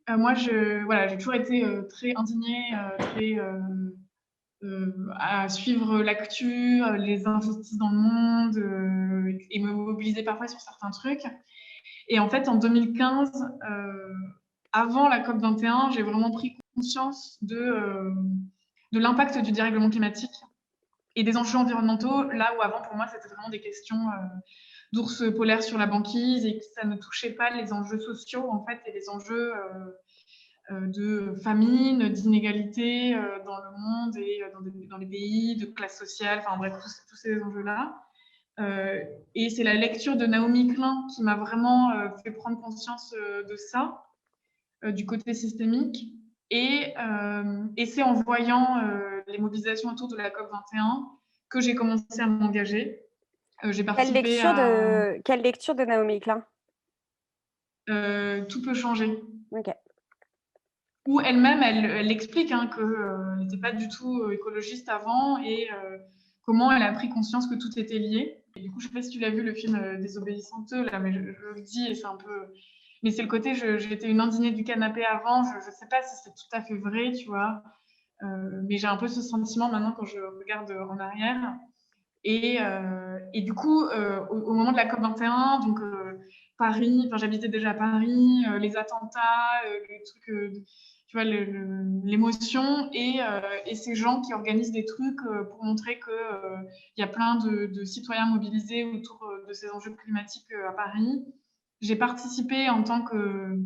Moi, voilà, j'ai toujours été très indignée, très à suivre l'actu, les injustices dans le monde et me mobiliser parfois sur certains trucs. Et en fait, en 2015, avant la COP 21, j'ai vraiment pris conscience de l'impact du dérèglement climatique et des enjeux environnementaux, là où avant, pour moi, c'était vraiment des questions d'ours polaires sur la banquise et que ça ne touchait pas les enjeux sociaux, en fait, et les enjeux de famine, d'inégalité dans le monde et dans les pays, de classe sociale, enfin bref, tous ces enjeux-là. Et c'est la lecture de Naomi Klein qui m'a vraiment fait prendre conscience de ça, du côté systémique. Et c'est en voyant les mobilisations autour de la COP 21 que j'ai commencé à m'engager. J'ai participé à Quelle lecture de Naomi Klein? Tout peut changer. OK. Où elle-même, elle explique hein, qu'elle n'était pas du tout écologiste avant et comment elle a pris conscience que tout était lié. Et du coup, je ne sais pas si tu l'as vu, le film Désobéissante, là, mais je le dis et c'est un peu... Mais c'est le côté, j'étais une indignée du canapé avant, je ne sais pas si c'est tout à fait vrai, tu vois. Mais j'ai un peu ce sentiment maintenant quand je regarde en arrière. Et du coup, au moment de la COP 21, donc Paris, enfin j'habitais déjà à Paris, les attentats, les trucs, tu vois, l'émotion et ces gens qui organisent des trucs pour montrer qu'il y a plein de citoyens mobilisés autour de ces enjeux climatiques à Paris. J'ai participé en tant que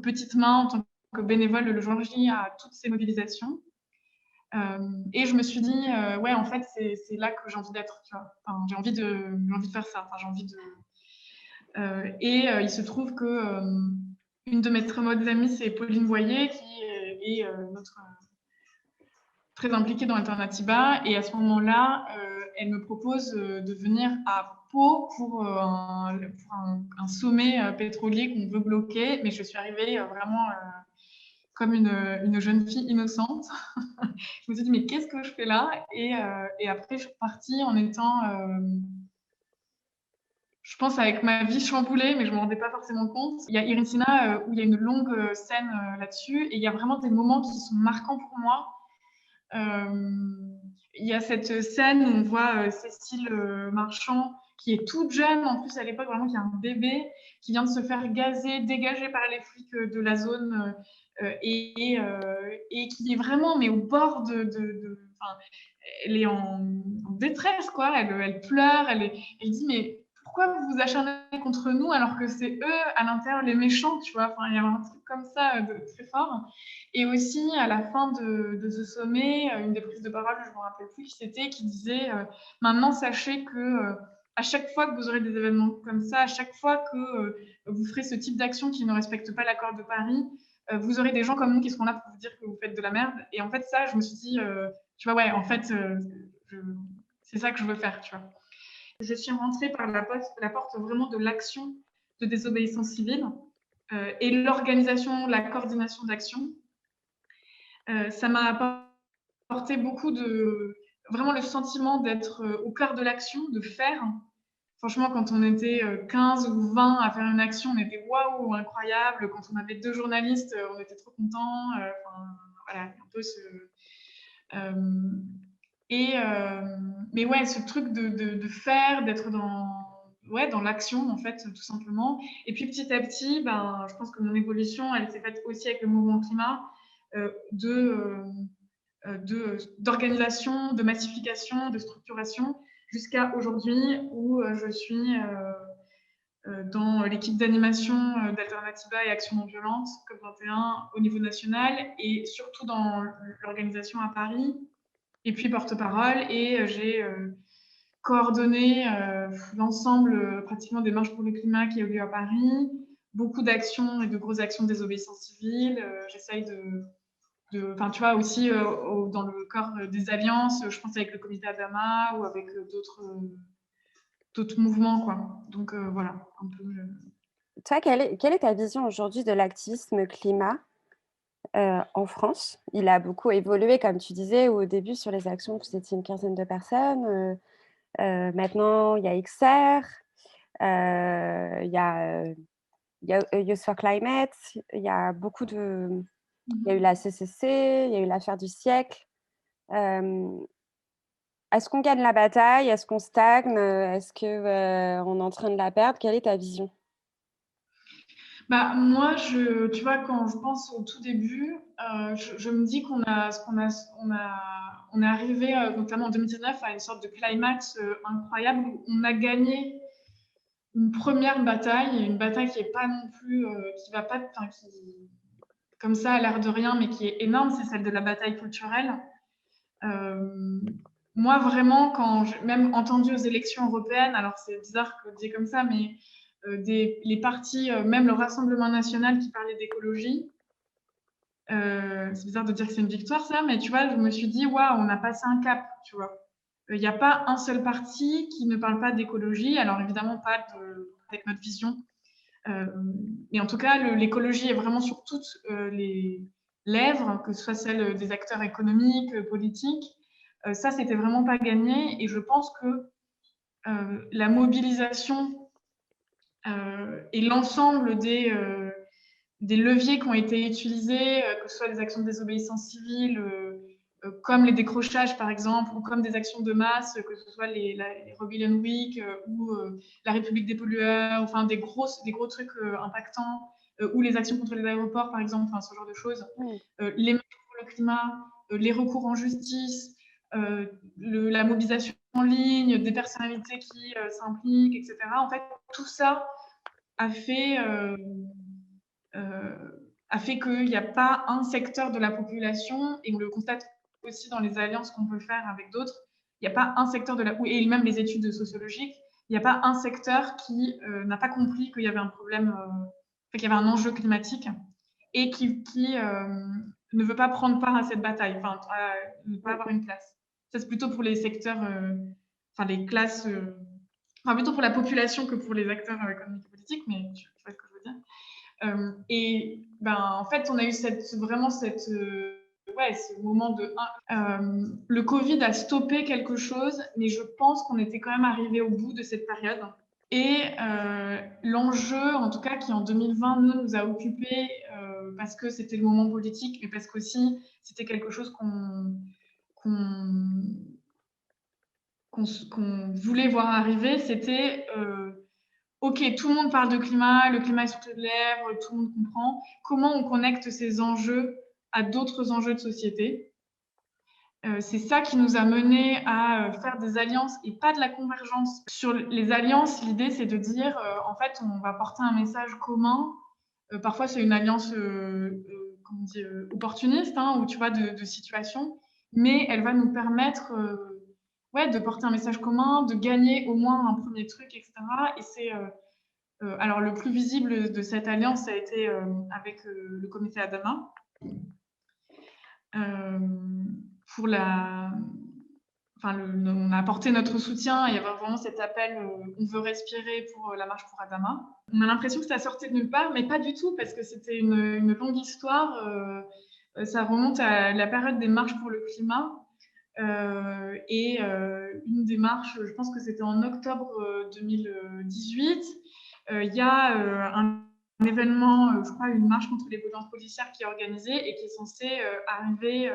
petite main, en tant que bénévole le jour J à toutes ces mobilisations. Et je me suis dit, ouais, en fait, c'est là que j'ai envie d'être, tu vois. Enfin, j'ai envie de faire ça. Enfin, j'ai envie de. Il se trouve que une de mes très bonnes amies, c'est Pauline Boyer, qui est notre très impliquée dans Alternatiba. Et à ce moment-là, elle me propose de venir à Pau pour un sommet pétrolier qu'on veut bloquer. Mais je suis arrivée vraiment comme une jeune fille innocente. Je me suis dit, mais qu'est-ce que je fais là et après, je suis partie en étant, je pense, avec ma vie chamboulée, mais je ne me rendais pas forcément compte. Il y a Irinsina où il y a une longue scène là-dessus et il y a vraiment des moments qui sont marquants pour moi. Il y a cette scène où on voit Cécile Marchand qui est toute jeune, en plus à l'époque vraiment qui a un bébé, qui vient de se faire gazer, dégagé par les flics de la zone et qui est vraiment mais au bord enfin, elle est en détresse quoi, elle pleure, elle dit mais pourquoi vous vous acharnez contre nous alors que c'est eux à l'intérieur les méchants, tu vois, enfin il y a un truc comme ça de très fort. Et aussi, à la fin de ce sommet, une des prises de parole, je ne me rappelle plus qui c'était, qui disait maintenant, sachez que à chaque fois que vous aurez des événements comme ça, à chaque fois que vous ferez ce type d'action qui ne respecte pas l'accord de Paris, vous aurez des gens comme nous qui seront là pour vous dire que vous faites de la merde. Et en fait, ça, je me suis dit, tu vois, ouais, en fait, je, c'est ça que je veux faire, tu vois. Je suis rentrée par la porte vraiment de l'action de désobéissance civile et l'organisation, la coordination d'action. Ça m'a apporté beaucoup de vraiment le sentiment d'être au cœur de l'action, de faire. Franchement, quand on était 15 ou 20 à faire une action, on était waouh, incroyable. Quand on avait 2 journalistes, on était trop contents. Voilà, un peu ce. Euh, mais ouais, ce truc de faire, d'être ouais, dans l'action, en fait, tout simplement. Et puis petit à petit, ben, je pense que mon évolution, elle s'est faite aussi avec le mouvement climat, euh, de, d'organisation, de massification, de structuration, jusqu'à aujourd'hui où je suis dans l'équipe d'animation d'Alternativa et Action non violente, COP21, au niveau national, et surtout dans l'organisation à Paris, et puis porte-parole, et j'ai coordonné l'ensemble pratiquement des marches pour le climat qui ont eu lieu à Paris, beaucoup d'actions et de grosses actions de désobéissance civile. J'essaye enfin, tu vois, aussi dans le corps des alliances, je pense avec le comité Adama ou avec d'autres mouvements, quoi. Donc voilà, un peu. Toi, quelle est ta vision aujourd'hui de l'activisme climat en France? Il a beaucoup évolué, comme tu disais au début, sur les actions, vous étiez une quinzaine de personnes. Maintenant, il y a XR, il y a il y a Youth for Climate, il y a beaucoup de il y a eu la CCC, il y a eu l'affaire du siècle. Est-ce qu'on gagne la bataille? Est-ce qu'on stagne? Est-ce que, on est en train de la perdre? Quelle est ta vision? Bah, moi, tu vois, quand je pense au tout début, je me dis on est arrivé, notamment en 2019, à une sorte de climax incroyable où on a gagné une première bataille, une bataille qui est pas non plus, qui va pas, enfin, qui, comme ça, a l'air de rien, mais qui est énorme, c'est celle de la bataille culturelle. Euh, Moi, vraiment, quand j'ai même entendu aux élections européennes, alors c'est bizarre que dit comme ça, mais les partis, même le Rassemblement national qui parlait d'écologie, c'est bizarre de dire que c'est une victoire, ça, mais tu vois, je me suis dit, waouh, on a passé un cap, tu vois. Il n'y a pas un seul parti qui ne parle pas d'écologie, alors évidemment pas avec notre vision, mais en tout cas, l'écologie est vraiment sur toutes les lèvres, que ce soit celle des acteurs économiques, politiques. Ça, c'était vraiment pas gagné. Et je pense que la mobilisation et l'ensemble des leviers qui ont été utilisés, que ce soit des actions de désobéissance civile, comme les décrochages par exemple, ou comme des actions de masse, que ce soit les Rebellion Week ou la République des pollueurs, enfin des gros trucs impactants, ou les actions contre les aéroports par exemple, enfin ce genre de choses, les marches pour le climat, les recours en justice, la mobilisation en ligne, des personnalités qui s'impliquent, etc. En fait, tout ça a fait qu'il n'y a pas un secteur de la population, et on le constate aussi dans les alliances qu'on peut faire avec d'autres, il n'y a pas un secteur et même les études sociologiques, il n'y a pas un secteur qui n'a pas compris qu'il y avait un problème, qu'il y avait un enjeu climatique, et qui ne veut pas prendre part à cette bataille, enfin, ne pas avoir une place. Ça, c'est plutôt pour les secteurs, enfin les classes, enfin plutôt pour la population que pour les acteurs économiques et politiques, mais tu vois ce que je veux dire. Et ben, en fait, on a eu vraiment ce moment de... le Covid a stoppé quelque chose, mais je pense qu'on était quand même arrivé au bout de cette période. Et l'enjeu, en tout cas, qui en 2020 nous a occupés, parce que c'était le moment politique, mais parce qu'aussi c'était quelque chose qu'on voulait voir arriver, c'était ok, tout le monde parle de climat, le climat est sur toutes les lèvres, tout le monde comprend. Comment on connecte ces enjeux à d'autres enjeux de société? C'est ça qui nous a mené à faire des alliances et pas de la convergence. Sur les alliances, l'idée, c'est de dire, en fait, on va porter un message commun. Parfois, c'est une alliance comment on dit, opportuniste, hein, ou tu vois, de situation, mais elle va nous permettre de porter un message commun, de gagner au moins un premier truc, etc. Et c'est... alors, le plus visible de cette alliance, ça a été avec le comité Adama. Pour on a apporté notre soutien. Il y avait vraiment cet appel on veut respirer pour la marche pour Adama. On a l'impression que ça sortait de nulle part, mais pas du tout, parce que c'était une longue histoire. Ça remonte à la période des marches pour le climat. Et une des marches, je pense que c'était en octobre 2018, il y a un événement, je crois, une marche contre les violences policières qui est organisée et qui est censée arriver,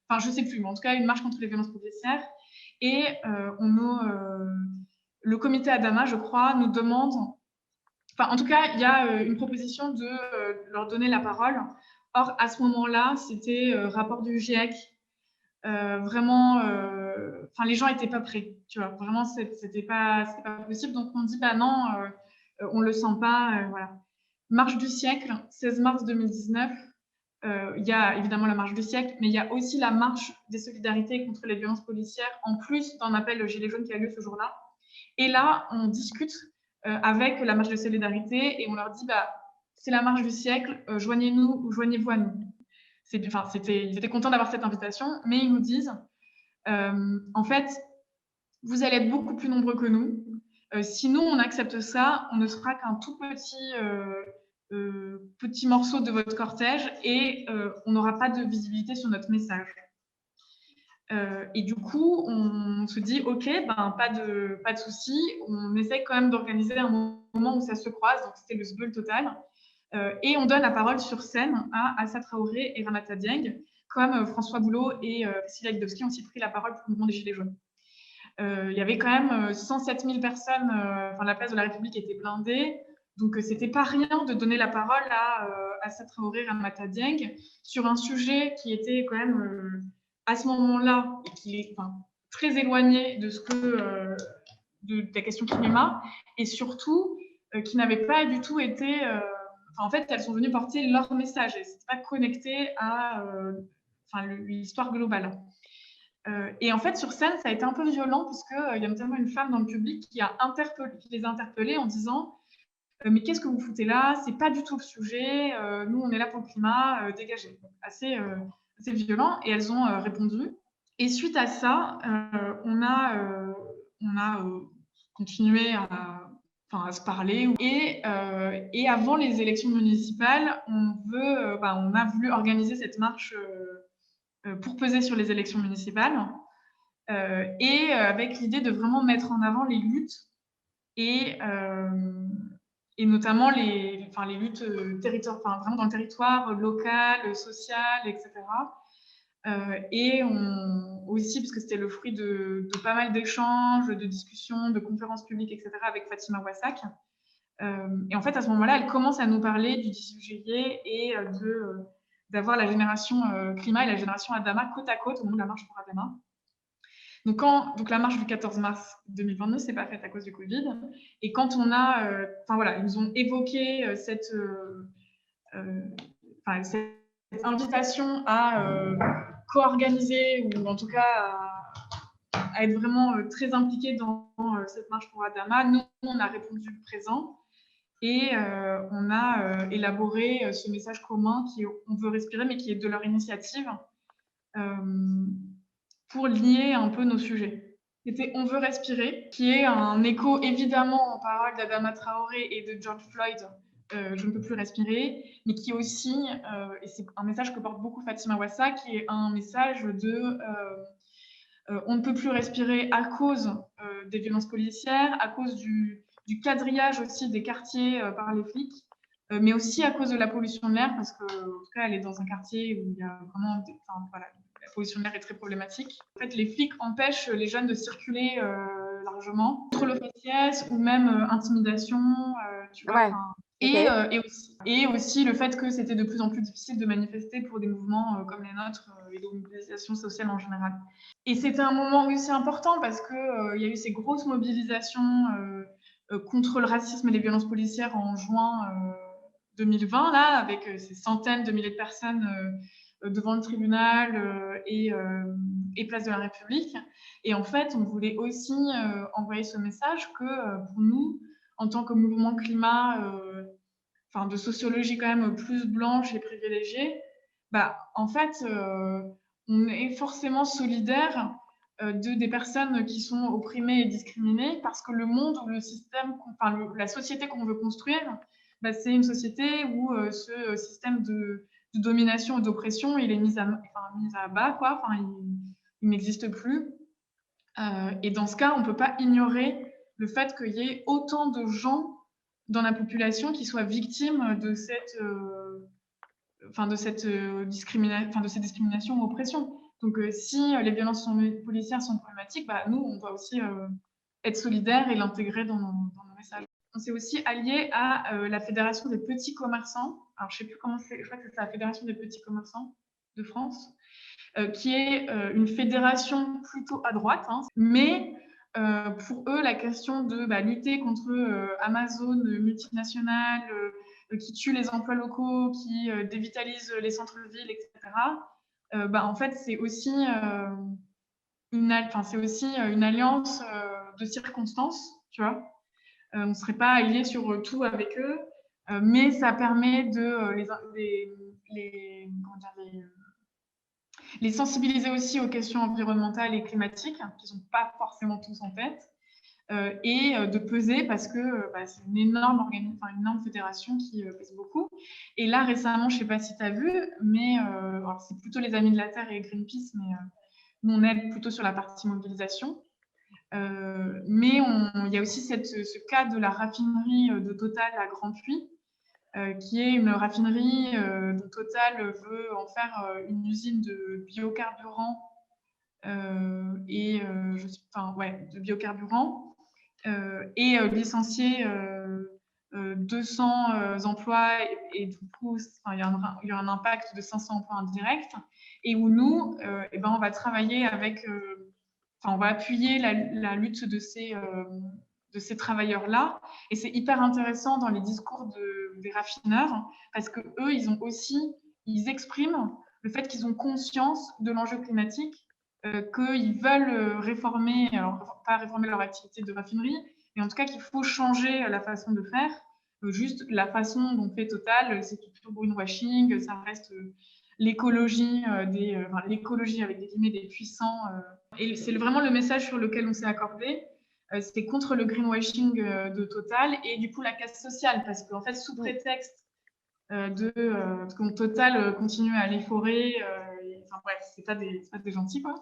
enfin je sais plus, mais en tout cas une marche contre les violences policières. Et le comité Adama, je crois, nous demande, enfin en tout cas il y a une proposition de leur donner la parole. Or à ce moment-là, c'était rapport du GIEC. Vraiment, enfin les gens étaient pas prêts, tu vois. Vraiment, c'était pas possible. Donc on dit bah non, on le sent pas, voilà. Marche du siècle, 16 mars 2019. Il y a évidemment la marche du siècle, mais il y a aussi la marche des solidarités contre les violences policières, en plus d'un appel Gilets jaunes qui a lieu ce jour-là. Et là, on discute avec la marche de solidarité et on leur dit bah c'est la marche du siècle, joignez-nous ou joignez-vous à nous. Ils étaient contents d'avoir cette invitation, mais ils nous disent en fait, vous allez être beaucoup plus nombreux que nous. Si nous, on accepte ça, on ne sera qu'un tout petit morceau de votre cortège et on n'aura pas de visibilité sur notre message. Et du coup, on se dit, OK, ben, pas de souci, on essaie quand même d'organiser un moment où ça se croise, donc c'était le sbeul total. Et on donne la parole sur scène à Assa Traoré et Ramata Dieng, comme François Boulot et Cécile Agdowski ont aussi pris la parole pour le mouvement des Gilets jaunes. Il y avait quand même 107 000 personnes, la place de la République était blindée, donc c'était pas rien de donner la parole à Assa Traoré et Ramata Dieng sur un sujet qui était quand même à ce moment-là, et qui est très éloigné de ce que de la question climat, et surtout qui n'avait pas du tout été. En fait, elles sont venues porter leur message, et c'était pas connecté à l'histoire globale. Et en fait, sur scène, ça a été un peu violent, puisqu'il y a notamment une femme dans le public qui les a interpellées en disant mais qu'est-ce que vous foutez là? C'est pas du tout le sujet. Nous, on est là pour le climat. Dégagez. Assez violent. Et elles ont répondu. Et suite à ça, on a continué à se parler. Et avant les élections municipales, on a voulu organiser cette marche pour peser sur les élections municipales. Avec l'idée de vraiment mettre en avant les luttes et notamment les luttes vraiment dans le territoire local, social, etc. Et aussi, parce que c'était le fruit de pas mal d'échanges, de discussions, de conférences publiques, etc., avec Fatima Wassak. Et en fait, à ce moment-là, elle commence à nous parler du 18 juillet et d'avoir la génération climat et la génération Adama côte à côte au moment de la marche pour Adama. Donc la marche du 14 mars 2022 s'est pas faite à cause du Covid. Et quand on a, ils nous ont évoqué cette invitation à co-organiser, ou en tout cas à être vraiment très impliqués dans cette marche pour Adama. Nous, on a répondu présent et on a élaboré ce message commun qui est On veut respirer, mais qui est de leur initiative pour lier un peu nos sujets. C'était On veut respirer, qui est un écho évidemment en paroles d'Adama Traoré et de George Floyd, Je ne peux plus respirer, mais qui est aussi, et c'est un message que porte beaucoup Fatima Wassak, qui est un message de on ne peut plus respirer à cause des violences policières, à cause du quadrillage aussi des quartiers par les flics, mais aussi à cause de la pollution de l'air, parce qu'en tout cas, elle est dans un quartier où il y a vraiment la pollution de l'air est très problématique. En fait, les flics empêchent les jeunes de circuler largement, contre le faciès ou même intimidation, tu vois. Ouais. Et aussi le fait que c'était de plus en plus difficile de manifester pour des mouvements comme les nôtres et de mobilisation sociale en général. Et c'était un moment aussi important parce qu'il y a eu ces grosses mobilisations contre le racisme et les violences policières en juin 2020, là, avec ces centaines de milliers de personnes devant le tribunal et place de la République. Et en fait, on voulait aussi envoyer ce message que pour nous, en tant que mouvement climat, de sociologie quand même plus blanche et privilégiée, en fait, on est forcément solidaire des personnes qui sont opprimées et discriminées, parce que le monde ou le système, la société qu'on veut construire, c'est une société où ce système de domination et d'oppression, il est mis à bas, quoi. Il n'existe plus. Et dans ce cas, on ne peut pas ignorer le fait qu'il y ait autant de gens dans la population qui soient victimes de ces discriminations ou oppressions. Donc, si les violences policières sont problématiques, nous, on doit aussi être solidaires et l'intégrer dans nos messages. On s'est aussi allié à la Fédération des petits commerçants. Alors, je ne sais plus comment c'est, je crois que c'est la Fédération des petits commerçants de France, qui est une fédération plutôt à droite, hein, mais pour eux, la question de lutter contre Amazon multinationale, qui tue les emplois locaux, qui dévitalise les centres-villes, etc., en fait, c'est aussi une alliance de circonstances, tu vois. On ne serait pas alliés sur tout avec eux, mais ça permet de les sensibiliser aussi aux questions environnementales et climatiques, qui ne sont pas forcément tous en tête, et de peser, parce que c'est une énorme fédération qui pèse beaucoup. Et là, récemment, je ne sais pas si tu as vu, mais c'est plutôt les Amis de la Terre et Greenpeace, Nous, on aide plutôt sur la partie mobilisation. Mais il y a aussi ce cas de la raffinerie de Total à Grand Puy, qui est une raffinerie dont Total veut en faire une usine de biocarburants de biocarburants et licencier 200 emplois et du coup, il y a un impact de 500 emplois indirects et où nous, on va travailler avec, on va appuyer la lutte de ces travailleurs-là. Et c'est hyper intéressant dans les discours des raffineurs parce que eux, ils expriment le fait qu'ils ont conscience de l'enjeu climatique, qu'ils veulent réformer, alors pas réformer leur activité de raffinerie, mais en tout cas qu'il faut changer la façon de faire. Juste la façon dont fait Total, c'est du pur greenwashing, ça reste l'écologie l'écologie avec des guillemets des puissants. Et c'est vraiment le message sur lequel on s'est accordé. C'était contre le greenwashing de Total et du coup la casse sociale, parce qu'en fait, sous prétexte parce que Total continue à aller forer, enfin bref, c'est pas des gentils, quoi.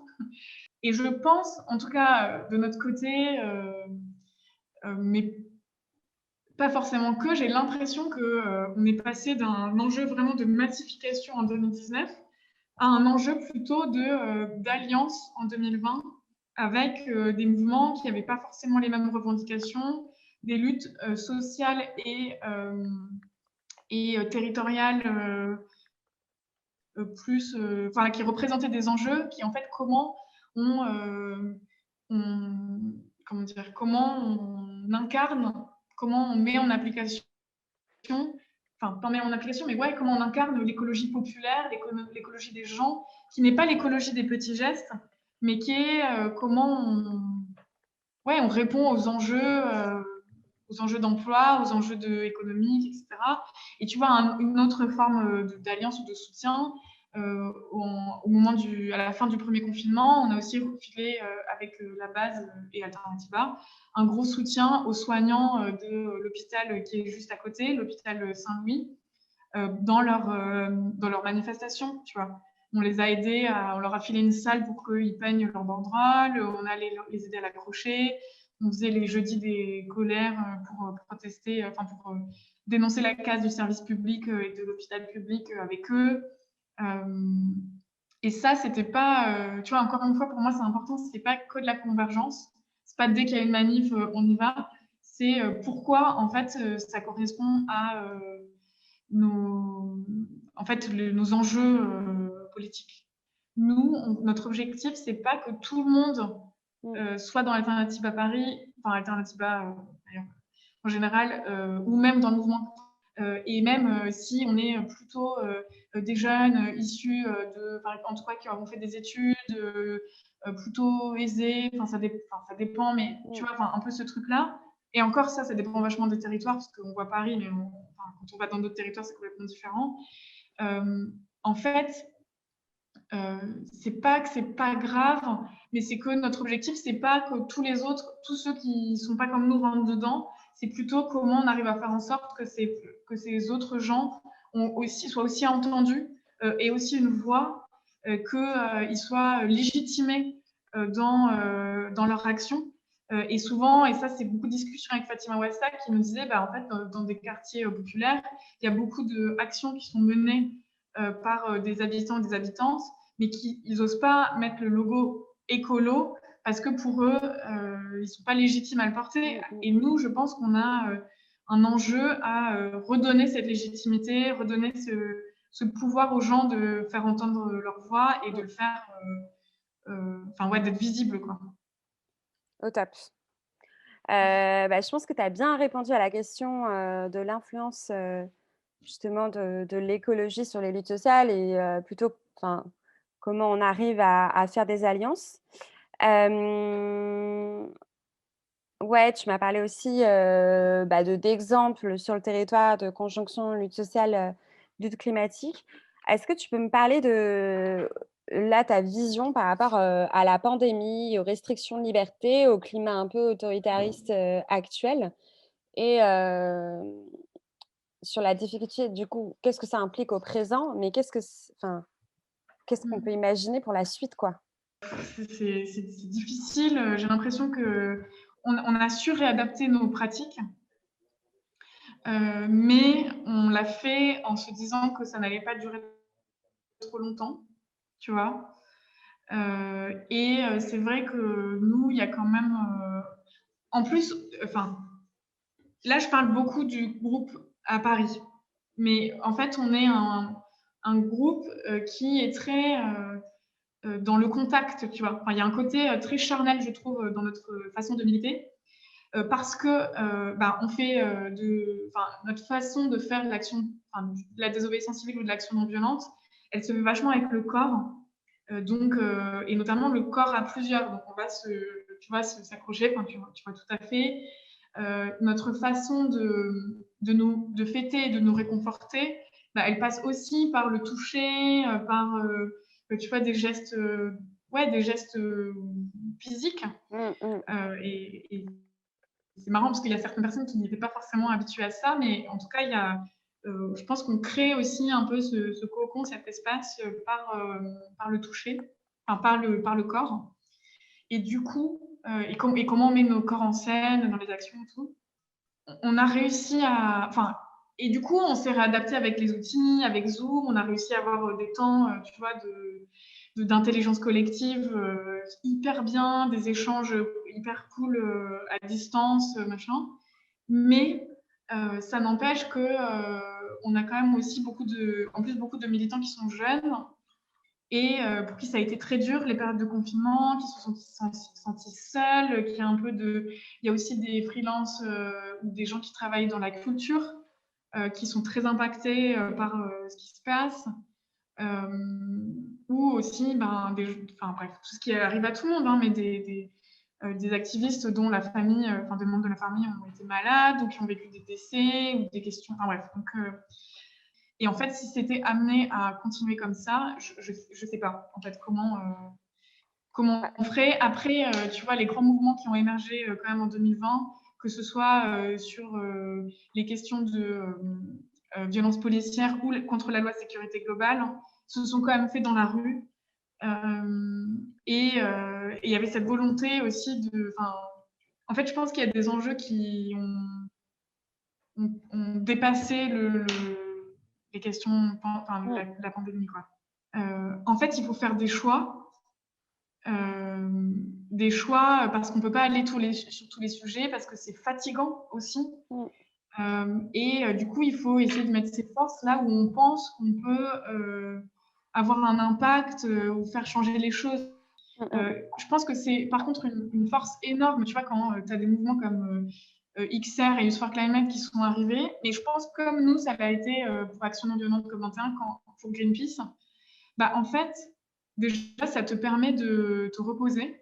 Et je pense, en tout cas, de notre côté, mais pas forcément que, j'ai l'impression qu'on est passé d'un enjeu vraiment de massification en 2019 à un enjeu plutôt d'alliance en 2020 avec des mouvements qui n'avaient pas forcément les mêmes revendications, des luttes sociales et territoriales qui représentaient des enjeux qui, en fait, comment on incarne, comment on met en application, enfin, pas met en application, mais ouais, comment on incarne l'écologie populaire, l'écologie des gens, qui n'est pas l'écologie des petits gestes, mais qui est comment on répond aux enjeux d'emploi, aux enjeux économiques, etc. Et tu vois, une autre forme d'alliance ou de soutien, à la fin du premier confinement, on a aussi refilé avec la base et Alternativa un gros soutien aux soignants de l'hôpital qui est juste à côté, l'hôpital Saint-Louis, dans leur manifestation, tu vois. On les a aidés, on leur a filé une salle pour qu'ils peignent leur banderole, on allait les aider à l'accrocher, on faisait les jeudis des colères pour protester, pour dénoncer la casse du service public et de l'hôpital public avec eux. Et ça, c'était pas, tu vois, encore une fois, pour moi, c'est important, c'était pas que de la convergence. C'est pas dès qu'il y a une manif, on y va. C'est pourquoi, en fait, ça correspond à nos enjeux politiques. Nous, notre objectif, c'est pas que tout le monde soit dans Alternativa Paris, enfin Alternativa d'ailleurs, en général, ou même dans le mouvement. Et même si on est plutôt des jeunes issus en tout cas qui ont fait des études plutôt aisées, ça dépend, mais tu vois, un peu ce truc-là. Et encore ça dépend vachement des territoires, parce qu'on voit Paris, mais quand on va dans d'autres territoires, c'est complètement différent. En fait, c'est pas que c'est pas grave, mais c'est que notre objectif, c'est pas que tous ceux qui sont pas comme nous rentrent dedans, c'est plutôt comment on arrive à faire en sorte que ces autres gens soient aussi entendus et aussi une voix, qu'ils soient légitimés dans leur action. Et souvent, et ça c'est beaucoup de discussions avec Fatima Ouassa qui nous disait, en fait, dans des quartiers populaires, il y a beaucoup d'actions qui sont menées par des habitants et des habitantes, mais ils n'osent pas mettre le logo écolo parce que pour eux, ils ne sont pas légitimes à le porter. Et nous, je pense qu'on a un enjeu à redonner cette légitimité, redonner ce pouvoir aux gens de faire entendre leur voix et de le faire, d'être visible, quoi. Au top. Je pense que tu as bien répondu à la question de l'influence justement de l'écologie sur les luttes sociales et plutôt comment on arrive à faire des alliances. Ouais, tu m'as parlé aussi d'exemples sur le territoire de conjonction lutte sociale, lutte climatique. Est-ce que tu peux me parler de là, ta vision par rapport à la pandémie, aux restrictions de liberté, au climat un peu autoritariste actuel et sur la difficulté, du coup, qu'est-ce que ça implique au présent, mais qu'est-ce qu'on peut imaginer pour la suite, quoi? c'est difficile. J'ai l'impression qu'on a su réadapter nos pratiques, mais on l'a fait en se disant que ça n'allait pas durer trop longtemps, tu vois. C'est vrai que nous, il y a quand même. En plus, enfin, là, je parle beaucoup du groupe à Paris, mais en fait, on est un groupe qui est très dans le contact, tu vois. Enfin, il y a un côté très charnel, je trouve, dans notre façon de militer, parce que on fait notre façon de faire l'action, de la désobéissance civique ou de l'action non violente, elle se fait vachement avec le corps, et notamment le corps à plusieurs. Donc, on va s'accrocher, tu vois tout à fait. Notre façon de fêter et de nous réconforter, elle passe aussi par le toucher, par tu vois, des gestes physiques. Et c'est marrant parce qu'il y a certaines personnes qui n'étaient pas forcément habituées à ça, mais en tout cas, je pense qu'on crée aussi un peu ce cocon, cet espace par le toucher, enfin, par le corps. Et du coup, et comment on met nos corps en scène dans les actions et tout, on a réussi à. Enfin, et du coup, on s'est réadapté avec les outils, avec Zoom, on a réussi à avoir des temps, tu vois, d'intelligence collective hyper bien, des échanges hyper cool à distance, machin. Mais ça n'empêche que on a quand même aussi beaucoup de militants qui sont jeunes et pour qui ça a été très dur les périodes de confinement, qui se sont sentis seuls, il y a aussi des freelances ou des gens qui travaillent dans la culture qui sont très impactés par ce qui se passe. Ou aussi bref, tout ce qui arrive à tout le monde, hein, mais des activistes dont la famille, des membres de la famille ont été malades ou qui ont vécu des décès ou des questions, enfin bref. Et en fait, si c'était amené à continuer comme ça, je sais pas en fait comment on ferait. Après, tu vois, les grands mouvements qui ont émergé quand même en 2020, que ce soit sur les questions de violence policière ou contre la loi de sécurité globale, se sont quand même faits dans la rue. Il y avait cette volonté aussi en fait, je pense qu'il y a des enjeux qui ont dépassé les questions, la pandémie, quoi. En fait, il faut faire des choix. Parce qu'on ne peut pas aller sur tous les sujets, parce que c'est fatigant aussi. Du coup, il faut essayer de mettre ses forces là où on pense qu'on peut avoir un impact ou faire changer les choses. Je pense que c'est par contre une force énorme, tu vois, quand tu as des mouvements comme XR et Youth for Climate qui sont arrivés. Et je pense comme nous, ça a été pour Action non violente COP21, pour Greenpeace, en fait, déjà, ça te permet de te reposer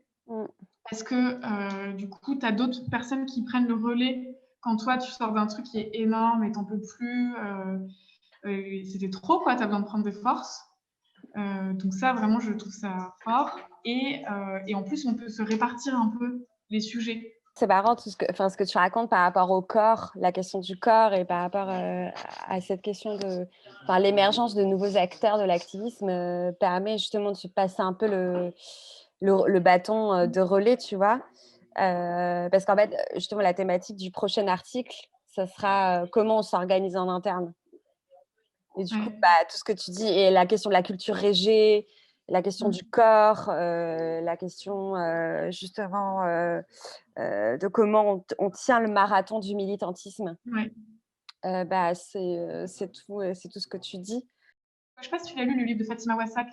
parce que du coup, tu as d'autres personnes qui prennent le relais quand toi, tu sors d'un truc qui est énorme et t'en peux plus. C'était trop, quoi. Tu as besoin de prendre des forces. Donc ça, vraiment, je trouve ça fort. Et en plus, on peut se répartir un peu les sujets. C'est marrant ce que tu racontes par rapport au corps, la question du corps et par rapport à cette question l'émergence de nouveaux acteurs de l'activisme permet justement de se passer un peu le bâton de relais, tu vois. Parce qu'en fait, justement, la thématique du prochain article, ça sera comment on s'organise en interne. Et du coup, tout ce que tu dis, et la question de la culture régée, la question du corps, la question justement de comment on tient le marathon du militantisme. C'est tout ce que tu dis. Je ne sais pas si tu l'as lu, le livre de Fatima Wassak,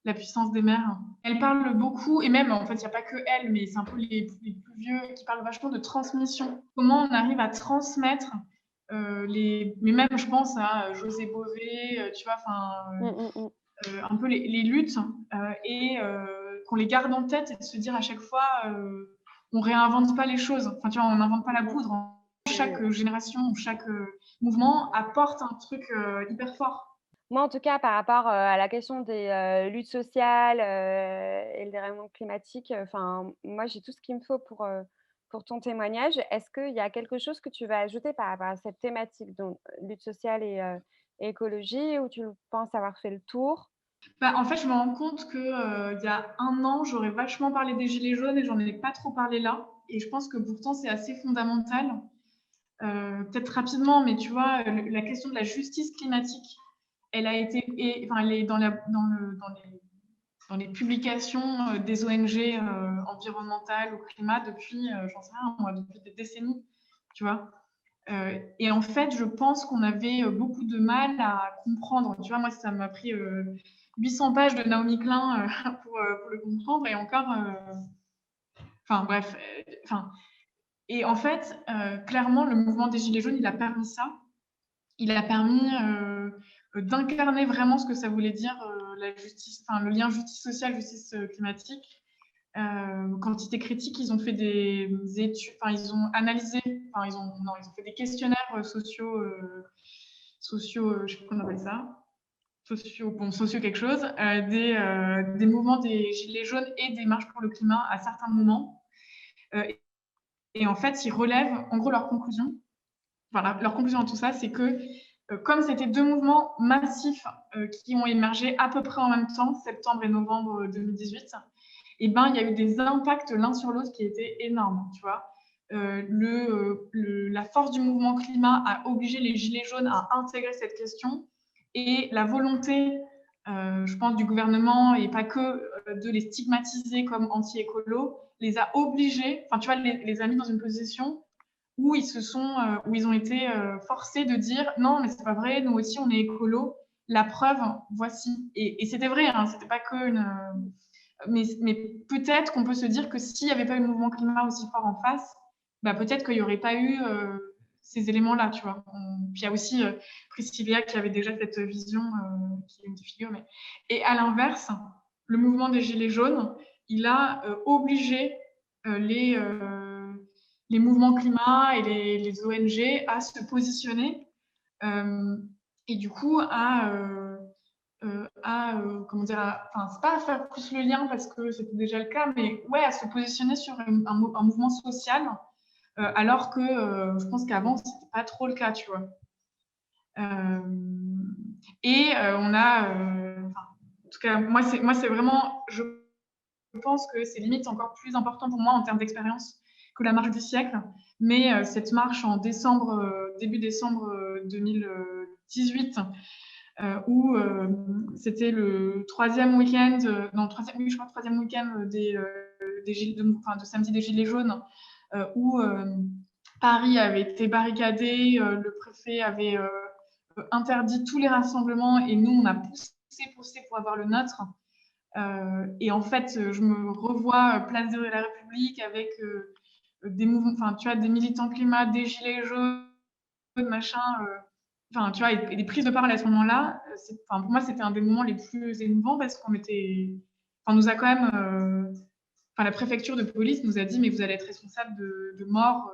La puissance des mères. Elle parle beaucoup, et même, en fait, il n'y a pas que elle, mais c'est un peu les plus vieux qui parlent vachement de transmission. Comment on arrive à transmettre mais même, je pense à José Bové, tu vois, un peu les luttes, et qu'on les garde en tête et de se dire à chaque fois, on réinvente pas les choses. Enfin, tu vois, on n'invente pas la poudre. Chaque génération ou chaque mouvement apporte un truc hyper fort. Moi, en tout cas, par rapport à la question des luttes sociales et le dérèglement climatique, moi, j'ai tout ce qu'il me faut pour ton témoignage. Est-ce qu'il y a quelque chose que tu vas ajouter par rapport à cette thématique, donc lutte sociale et écologie, ou tu penses avoir fait le tour? Bah, en fait, je me rends compte que, il y a un an, j'aurais vachement parlé des gilets jaunes et j'en ai pas trop parlé là et je pense que pourtant c'est assez fondamental. Peut-être rapidement, mais tu vois, la question de la justice climatique, elle a été et enfin, elle est dans les publications, des ONG, environnementales ou climat depuis, j'en sais rien moi, depuis des décennies, tu vois? Et en fait, je pense qu'on avait beaucoup de mal à comprendre. Tu vois, moi, ça m'a pris 800 pages de Naomi Klein pour le comprendre. Et encore, enfin bref, enfin. Et en fait, clairement, le mouvement des Gilets jaunes, il a permis ça. Il a permis d'incarner vraiment ce que ça voulait dire la justice, enfin le lien justice sociale, justice climatique. Quantité critique, ils ont fait des études, enfin ils ont analysé, enfin ils ont fait des questionnaires sociaux, je sais pas comment on appelle ça, sociaux quelque chose, des mouvements des gilets jaunes et des marches pour le climat à certains moments. Euh, et en fait, ils relèvent, en gros, leur conclusion. Enfin, leur conclusion à tout ça, c'est que comme c'était deux mouvements massifs qui ont émergé à peu près en même temps, septembre et novembre 2018, et ben, il y a eu des impacts l'un sur l'autre qui étaient énormes, tu vois. La force du mouvement climat a obligé les Gilets jaunes à intégrer cette question et la volonté, je pense, du gouvernement et pas que, de les stigmatiser comme anti-écolo, les a obligés, enfin, tu vois, les a mis dans une position où ils ont été forcés de dire non, mais c'est pas vrai, nous aussi on est écolo. La preuve, voici. Et c'était vrai, hein, c'était pas que une. Mais peut-être qu'on peut se dire que s'il n'y avait pas eu le mouvement climat aussi fort en face, bah, peut-être qu'il n'y aurait pas eu ces éléments-là, tu vois. Puis il y a aussi Priscilla qui avait déjà cette vision, qui est une figure. Et à l'inverse, le mouvement des Gilets jaunes, il a obligé euh, les, euh, les mouvements climat et les ONG à se positionner euh, et du coup comment dire, enfin, c'est pas à faire plus le lien parce que c'était déjà le cas, mais ouais, à se positionner sur un mouvement social, alors que je pense qu'avant, c'était pas trop le cas, tu vois. Euh, on a, en tout cas, moi, c'est vraiment, je pense que c'est limite encore plus important pour moi en termes d'expérience que la marche du siècle. Mais cette marche en décembre, début décembre 2018, où c'était le troisième week-end, non, troisième, oui, je crois, troisième week-end de samedi des Gilets jaunes, où Paris avait été barricadé, le préfet avait interdit tous les rassemblements et nous, on a poussé pour avoir le nôtre. Et en fait, je me revois place de la République avec des mouvements, enfin, tu vois, des militants climat, des gilets jaunes, machin. Enfin, tu vois, et des prises de parole à ce moment-là, enfin, pour moi, c'était un des moments les plus émouvants parce qu'on était, enfin, nous a quand même, enfin, la préfecture de police nous a dit, mais vous allez être responsable de morts.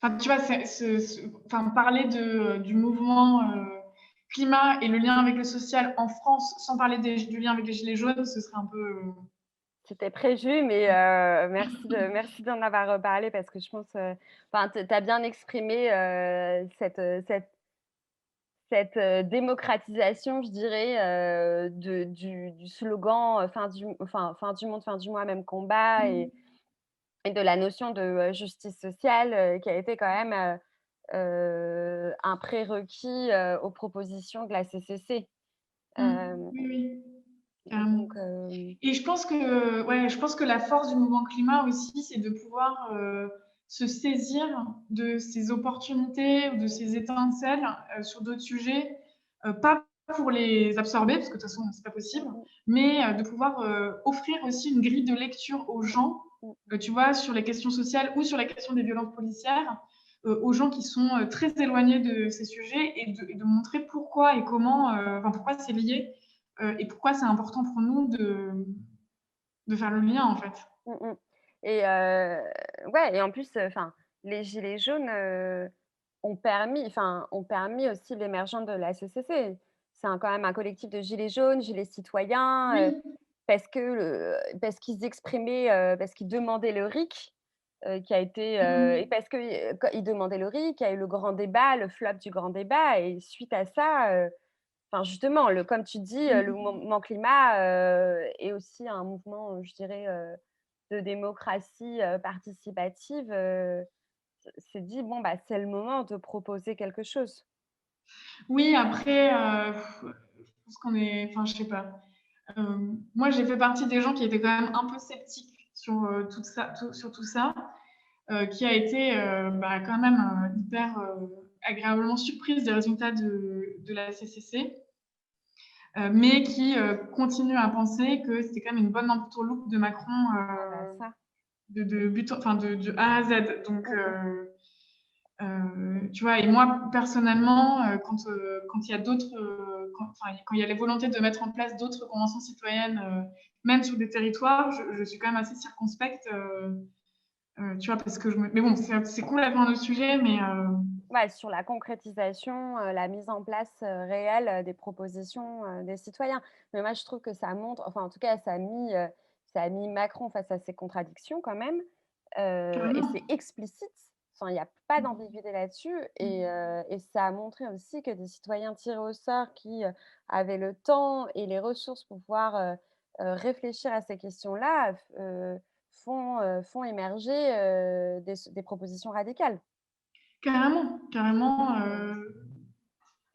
Enfin, tu vois, enfin, parler du mouvement climat et le lien avec le social en France, sans parler du lien avec les gilets jaunes, ce serait un peu. C'était prévu, mais merci d'en avoir reparlé parce que je pense, enfin, tu as bien exprimé, cette démocratisation, je dirais, du slogan, fin du monde, fin du mois, même combat et de la notion de, justice sociale, qui a été quand même, un prérequis, aux propositions de la CCC. Hem, Oui, oui, carrément. donc Et je pense que la force du mouvement climat aussi, c'est de pouvoir se saisir de ces opportunités ou de ces étincelles sur d'autres sujets, pas pour les absorber, parce que de toute façon, c'est pas possible, mmh mais de pouvoir offrir aussi une grille de lecture aux gens, mh, tu vois, sur les questions sociales ou sur la question des violences policières, aux gens qui sont très éloignés de ces sujets et de montrer pourquoi et comment, enfin, pourquoi c'est lié et pourquoi c'est important pour nous de faire le lien, en fait. mmh mh et ouais et en plus, enfin, les gilets jaunes, ont permis aussi l'émergence de la CCC. C'est quand même un collectif de gilets jaunes, gilets citoyens, Oui. parce qu'ils exprimaient, parce qu'ils demandaient le RIC, qui a été, et Mmh. parce que, quand ils demandaient le RIC, il y a eu le grand débat, le flop du grand débat et suite à ça, Enfin, justement, comme tu dis, le Mmh. mouvement climat, est aussi un mouvement, je dirais, de démocratie, participative, s'est dit: «Bon, bah, c'est le moment de proposer quelque chose». Oui, après, je pense qu'on est enfin, je sais pas. Moi, j'ai fait partie des gens qui étaient quand même un peu sceptiques sur, sur tout ça, qui a été, bah, quand même, hyper, agréablement surprise des résultats de la CCC, mais qui, continue à penser que c'était quand même une bonne entourloupe de Macron, Ah bah, ça. de but enfin de A à Z. Donc, Mmh mh. tu vois? Et moi, personnellement, quand il y a d'autres, quand il y a les volontés de mettre en place d'autres conventions citoyennes, même sur des territoires, je suis quand même assez circonspecte, tu vois? Parce que je me mais bon, c'est complètement un autre sujet, mais Ouais, sur la concrétisation, la mise en place, réelle, des propositions, des citoyens. Mais moi, je trouve que ça montre, enfin, en tout cas, ça a mis Macron face à ses contradictions quand même, et carrément. c'est explicite. Enfin, il y a pas d'ambiguïté là-dessus et ça a montré aussi que des citoyens tirés au sort qui, avaient le temps et les ressources pour pouvoir, réfléchir à ces questions-là, font émerger, des propositions radicales. Carrément, carrément,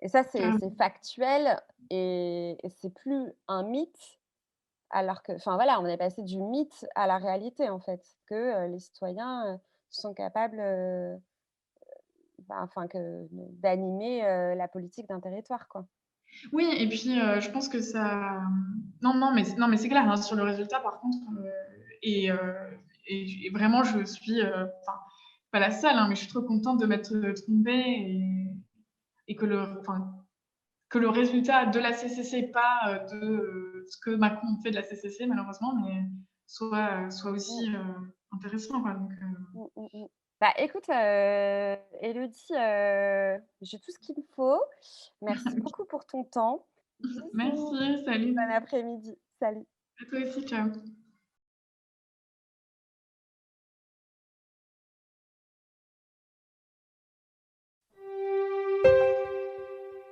Et ça, c'est carrément. factuel et c'est plus un mythe, alors que enfin voilà, on est passé du mythe à la réalité, en fait, que, les citoyens, sont capables, bah, enfin que d'animer, la politique d'un territoire, quoi. Oui et puis, je pense que ça non, mais c'est clair, hein, sur le résultat par contre, et heu et vraiment je suis, enfin, pas la seule, hein, mais je suis trop contente de m'être, trompée et que le résultat de la CCC, pas, de, ce que Macron fait de la CCC malheureusement, mais soit Mmh. aussi, intéressant quoi donc Mmh, mmh mh. Bah, écoute, Élodie, j'ai tout ce qu'il me faut. Merci beaucoup pour ton temps. Bisous. merci, salut. Bon après-midi. Salut. À toi aussi, ciao.